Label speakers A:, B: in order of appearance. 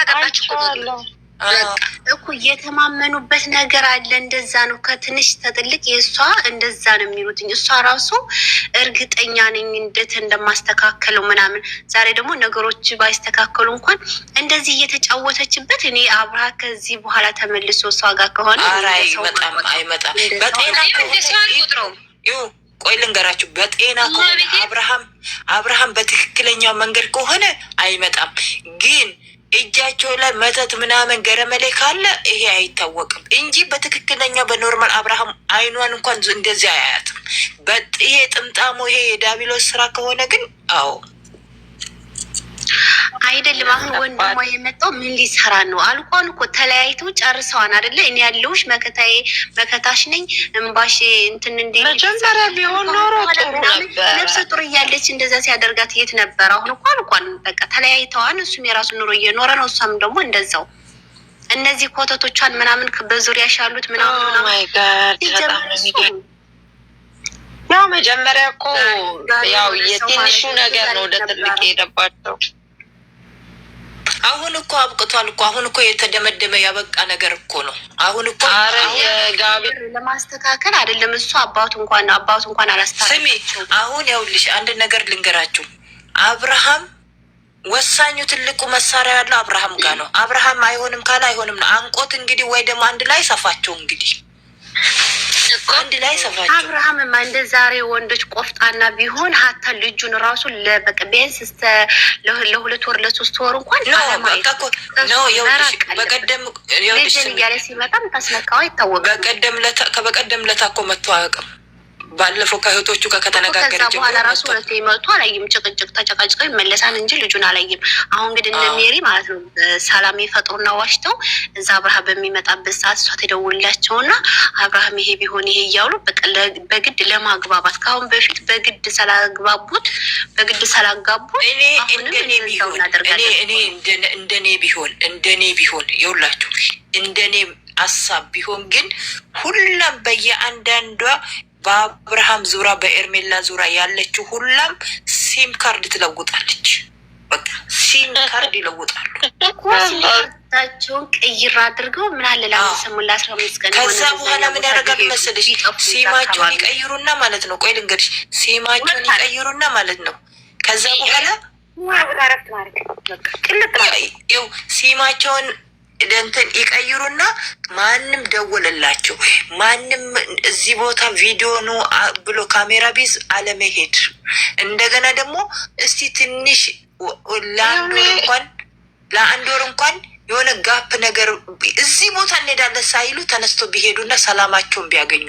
A: አገባች እኮ የተማመኑበት ነገር አለ። እንደዛ ነው። ከትንሽ ተጥልቅ የእሷ እንደዛ ነው የሚሉትኝ። እሷ ራሱ እርግጠኛ ነኝ እንዴት እንደማስተካከለው ምናምን። ዛሬ ደግሞ ነገሮች ባይስተካከሉ እንኳን እንደዚህ እየተጫወተችበት እኔ አብርሃ ከዚህ በኋላ ተመልሶ እሷ ጋር ከሆነ
B: አይመጣም። በጤና ቆይ ልንገራችሁ፣ በጤና ከሆነ አብርሃም በትክክለኛው መንገድ ከሆነ አይመጣም ግን እጃቸው ላይ መተት ምናምን ገረመሌ ካለ ይሄ አይታወቅም እንጂ በትክክለኛ በኖርማል አብርሃም አይኗን እንኳን እንደዚህ አያያትም። ይሄ ጥምጣሙ ይሄ የዳቢሎስ ስራ ከሆነ ግን አዎ
A: አይደለም። አሁን ወንድሟ የመጣው ምን ሊሰራ ነው? አልኳን እኮ ተለያይተው ጨርሰዋን አይደለ? እኔ ያለውሽ መከታዬ መከታሽ ነኝ እምባሽ እንትን እንደ
C: መጀመሪያ ቢሆን ኖሮ ጥሩ ነበር።
A: ነፍሰ ጡር እያለች እንደዛ ሲያደርጋት የት ነበር? አሁን እኮ አልኳን በቃ ተለያይተዋን፣ እሱም የራሱ ኑሮ እየኖረ ነው፣ እሷም ደግሞ እንደዛው። እነዚህ ኮተቶቿን ምናምን በዙሪያሽ ያሉት ምናምን
C: ያው መጀመሪያ እኮ ያው የትንሹ ነገር ነው ወደ ትልቅ የሄደባቸው።
B: አሁን እኮ አብቅቷል እኮ። አሁን እኮ የተደመደመ ያበቃ ነገር እኮ ነው። አሁን እኮ
A: ጋቢ ለማስተካከል አይደለም እሱ አባቱ እንኳን አላስተካከለም።
B: ስሚ አሁን ያውልሽ አንድ ነገር ልንገራችሁ። አብርሃም ወሳኙ ትልቁ መሳሪያ ያለው አብርሃም ጋር ነው። አብርሃም አይሆንም ካለ አይሆንም ነው። አንቆት እንግዲህ ወይ ደግሞ አንድ ላይ ሰፋቸው እንግዲህ አንድ ላይ ሰፋቸው።
A: አብርሃምማ እንደ ዛሬ ወንዶች ቆፍጣና ቢሆን ሀታ ልጁን ራሱ ለበቃ ቢያንስ ለሁለት ወር ለሶስት ወር እንኳን
B: በቀደም
A: እያለ ሲመጣ ታስነካው አይታወቅም።
B: በቀደም ለታ እኮ መጥቶ አያውቅም። ባለፈው ከእህቶቹ ጋር ከተነጋገረ
A: ከዛ በኋላ ራሱ ሁለቱ ይመጡ አላየም። ጭቅጭቅ ተጨቃጭቀው ይመለሳል እንጂ ልጁን አላየም። አሁን ግን እነ ሜሪ ማለት ነው ሰላም የፈጥሩና ዋሽተው እዛ አብርሃም በሚመጣበት ሰዓት እሷ ተደውላቸውና አብርሃም ይሄ ቢሆን ይሄ እያሉ በግድ ለማግባባት ከአሁን በፊት በግድ ስላጋቡት እንደኔ ቢሆን ይውላችሁ እንደኔ አሳብ ቢሆን ግን ሁላም በየአንዳንዷ በአብርሃም ዙራ በኤርሜላ ዙራ ያለችው ሁላም ሲም ካርድ ትለውጣለች። በቃ ሲም ካርድ ይለውጣሉ። ታቸውን ቀይር አድርገው ምን አለ ላሰሙላ 15 ቀን።
B: ከዛ በኋላ ምን ያደርጋሉ መሰለሽ? ሲማቸውን ይቀይሩና ማለት ነው። ቆይ ልንገርሽ፣ ሲማቸውን ይቀይሩና ማለት ነው። ከዛ በኋላ ሲማቸውን እንትን ይቀይሩና ማንም ደወለላቸው ማንም እዚህ ቦታ ቪዲዮ ነው ብሎ ካሜራ ቢዝ አለመሄድ። እንደገና ደግሞ እስቲ ትንሽ ለአንድ ወር እንኳን የሆነ ጋፕ ነገር እዚህ ቦታ እንሄዳለን ሳይሉ ተነስቶ ቢሄዱና ሰላማቸውን ቢያገኙ